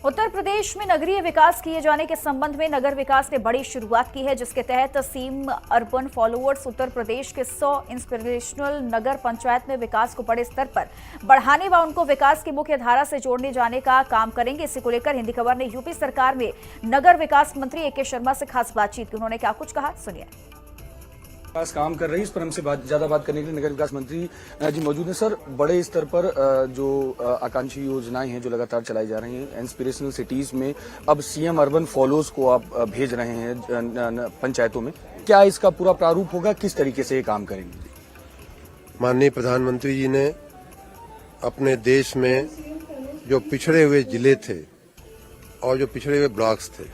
उत्तर प्रदेश में नगरीय विकास किए जाने के संबंध में नगर विकास ने बड़ी शुरुआत की है, जिसके तहत CM urban followers Uttar Pradesh के 100 इंस्पिरेशनल नगर पंचायत में विकास को बड़े स्तर पर बढ़ाने व उनको विकास की मुख्य धारा से जोड़ने जाने का काम करेंगे। इसी को लेकर हिंदी खबर ने यूपी सरकार में नगर विकास मंत्री ए के शर्मा से खास बातचीत की। उन्होंने क्या कुछ कहा, सुनिए। विकास काम कर रही है, इस पर हमसे ज्यादा बात करने के लिए नगर विकास मंत्री जी मौजूद हैं। सर, बड़े स्तर पर जो आकांक्षी योजनाएं हैं जो लगातार चलाई जा रही हैं इंस्पिरेशनल सिटीज में, अब सीएम अर्बन फॉलोज को आप भेज रहे हैं पंचायतों में, क्या इसका पूरा प्रारूप होगा, किस तरीके से ये काम करेंगे? माननीय प्रधानमंत्री जी ने अपने देश में जो पिछड़े हुए जिले थे और जो पिछड़े हुए ब्लॉक्स थे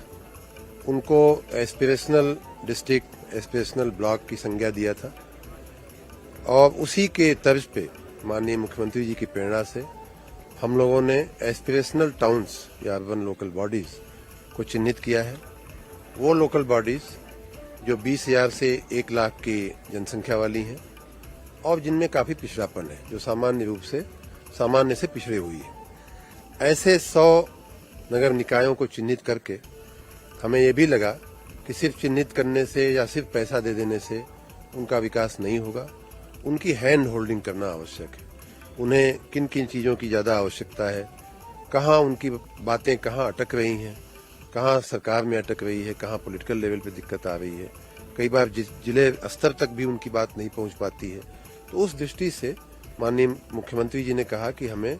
उनको एस्पिरेशनल डिस्ट्रिक्ट, एस्पिरेशनल ब्लॉक की संज्ञा दिया था और उसी के तर्ज पे माननीय मुख्यमंत्री जी की प्रेरणा से हम लोगों ने एस्पिरेशनल टाउन्स या अर्बन लोकल बॉडीज को चिन्हित किया है। वो लोकल बॉडीज जो 20,000 से 1 लाख की जनसंख्या वाली हैं और जिनमें काफी पिछड़ापन है, जो सामान्य रूप से सामान्य से पिछड़े हुई है। ऐसे 100 नगर निकायों को चिन्हित करके हमें ये भी लगा कि सिर्फ चिन्हित करने से या सिर्फ पैसा दे देने से उनका विकास नहीं होगा, उनकी हैंड होल्डिंग करना आवश्यक है। उन्हें किन किन चीजों की ज्यादा आवश्यकता है, कहाँ उनकी बातें कहाँ अटक रही हैं, कहाँ सरकार में अटक रही है, कहाँ पॉलिटिकल लेवल पे दिक्कत आ रही है, कई बार जिले स्तर तक भी उनकी बात नहीं पहुंच पाती है। तो उस दृष्टि से माननीय मुख्यमंत्री जी ने कहा कि हमें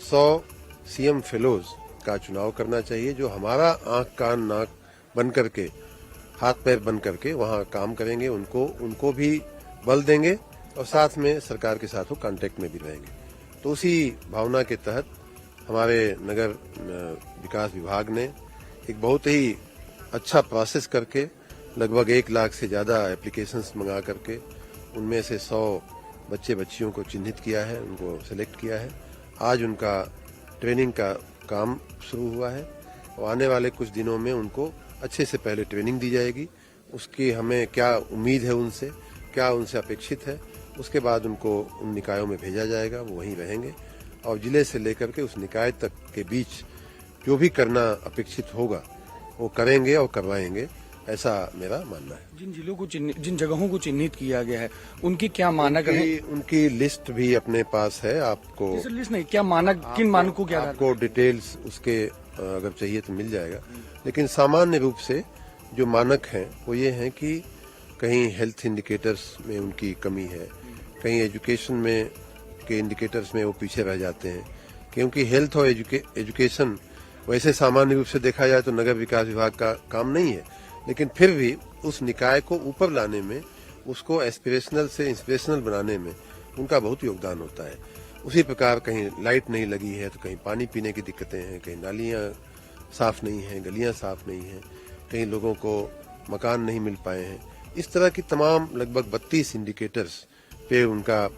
100 सीएम फेलोज का चुनाव करना चाहिए, जो हमारा आंख कान नाक बन करके, हाथ पैर बन करके वहां काम करेंगे, उनको भी बल देंगे और साथ में सरकार के साथ वो कांटेक्ट में भी रहेंगे। तो उसी भावना के तहत हमारे नगर विकास विभाग ने एक बहुत ही अच्छा प्रोसेस करके लगभग 1 लाख से ज्यादा एप्लीकेशंस मंगा करके उनमें से 100 बच्चे बच्चियों को चिन्हित किया है, उनको सिलेक्ट किया है। आज उनका ट्रेनिंग का काम शुरू हुआ है और आने वाले कुछ दिनों में उनको अच्छे से पहले ट्रेनिंग दी जाएगी, उसकी हमें क्या उम्मीद है उनसे, क्या उनसे अपेक्षित है, उसके बाद उनको उन निकायों में भेजा जाएगा, वो वहीं रहेंगे और जिले से लेकर के उस निकाय तक के बीच जो भी करना अपेक्षित होगा वो करेंगे और करवाएंगे, ऐसा मेरा मानना है। जिन जिलों को जिन जगहों को चिन्हित किया गया है उनकी क्या मानक है? उनकी लिस्ट भी अपने पास है। आपको लिस्ट नहीं, क्या मानक, किन मानकों के आधार आपको डिटेल्स उसके अगर चाहिए तो मिल जाएगा, लेकिन सामान्य रूप से जो मानक हैं वो ये हैं कि कहीं हेल्थ इंडिकेटर्स में उनकी कमी है, कहीं एजुकेशन में के इंडिकेटर्स में वो पीछे रह जाते हैं, क्योंकि हेल्थ और एजुकेशन वैसे सामान्य रूप से देखा जाए तो नगर विकास विभाग का काम नहीं है, लेकिन फिर भी उस निकाय को ऊपर लाने में, उसको एस्पिरेशनल से इंस्पिरेशनल बनाने में उनका बहुत योगदान होता है। उसी प्रकार कहीं लाइट नहीं लगी है तो कहीं पानी पीने की दिक्कतें हैं, कहीं नालियां साफ नहीं हैं, गलियां साफ नहीं हैं, कहीं लोगों को मकान नहीं मिल पाए हैं। इस तरह की तमाम लगभग 32 इंडिकेटर्स पे उनका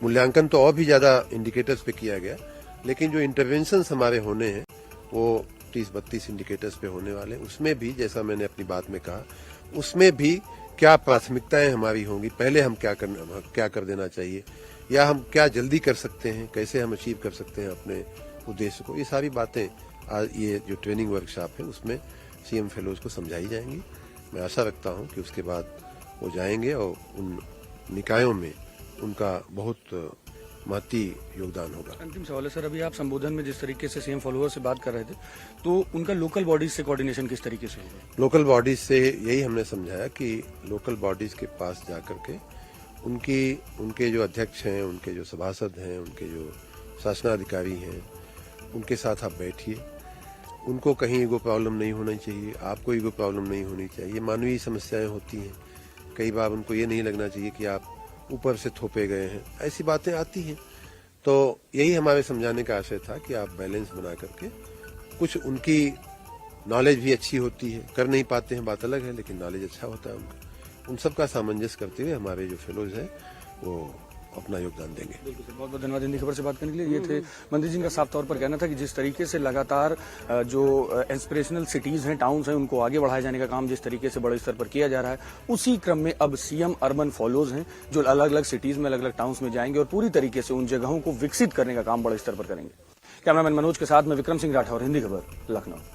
मूल्यांकन तो और भी ज्यादा इंडिकेटर्स पे किया गया, लेकिन जो इंटरवेंशंस हमारे होने हैं वो 30-32 इंडिकेटर्स पे होने वाले। उसमें भी जैसा मैंने अपनी बात में कहा, उसमें भी क्या प्राथमिकताएं हमारी होंगी, पहले हम क्या कर देना चाहिए, या हम क्या जल्दी कर सकते हैं, कैसे हम अचीव कर सकते हैं अपने उद्देश्य को, ये सारी बातें आज ये जो ट्रेनिंग वर्कशॉप है उसमें सीएम फेलोज को समझाई जाएंगी। मैं आशा रखता हूं कि उसके बाद वो जाएंगे और उन निकायों में उनका बहुत महत्वपूर्ण योगदान होगा। अंतिम सवाल है सर, अभी आप संबोधन में जिस तरीके से सीएम फॉलोअर से बात कर रहे थे, तो उनका लोकल बॉडीज से कोऑर्डिनेशन किस तरीके से होगा? लोकल बॉडीज से यही हमने समझाया कि लोकल बॉडीज के पास जाकर के उनके जो अध्यक्ष हैं, उनके जो सभासद हैं, उनके जो शासनाधिकारी हैं, उनके साथ आप बैठिए, उनको कहीं ईगो प्रॉब्लम नहीं होना चाहिए, आपको ईगो प्रॉब्लम नहीं होनी चाहिए। मानवीय समस्याएं होती हैं, कई बार उनको ये नहीं लगना चाहिए कि आप ऊपर से थोपे गए हैं, ऐसी बातें आती हैं। तो यही हमारे समझाने का आशय था कि आप बैलेंस बना करके, कुछ उनकी नॉलेज भी अच्छी होती है, कर नहीं पाते हैं बात अलग है, लेकिन नॉलेज अच्छा होता है उनका, उन सब का सामंजस्य करते हुए हमारे जो फेलोज हैं वो अपना योगदान देंगे। बिल्कुल सर, बहुत बहुत धन्यवाद हिंदी खबर से बात करने के लिए। ये थे मंत्री जी का साफ तौर पर कहना था कि जिस तरीके से लगातार जो इंस्पिरेशनल सिटीज हैं, टाउन्स हैं, उनको आगे बढ़ाए जाने का काम जिस तरीके से बड़े स्तर पर किया जा रहा है, उसी क्रम में अब सीएम अर्बन फॉलोज हैं जो अलग अलग सिटीज में, अलग अलग टाउन्स में जाएंगे और पूरी तरीके से उन जगहों को विकसित करने का काम बड़े स्तर पर करेंगे। कैमरामैन मनोज के साथ में विक्रम सिंह राठौर, हिंदी खबर, लखनऊ।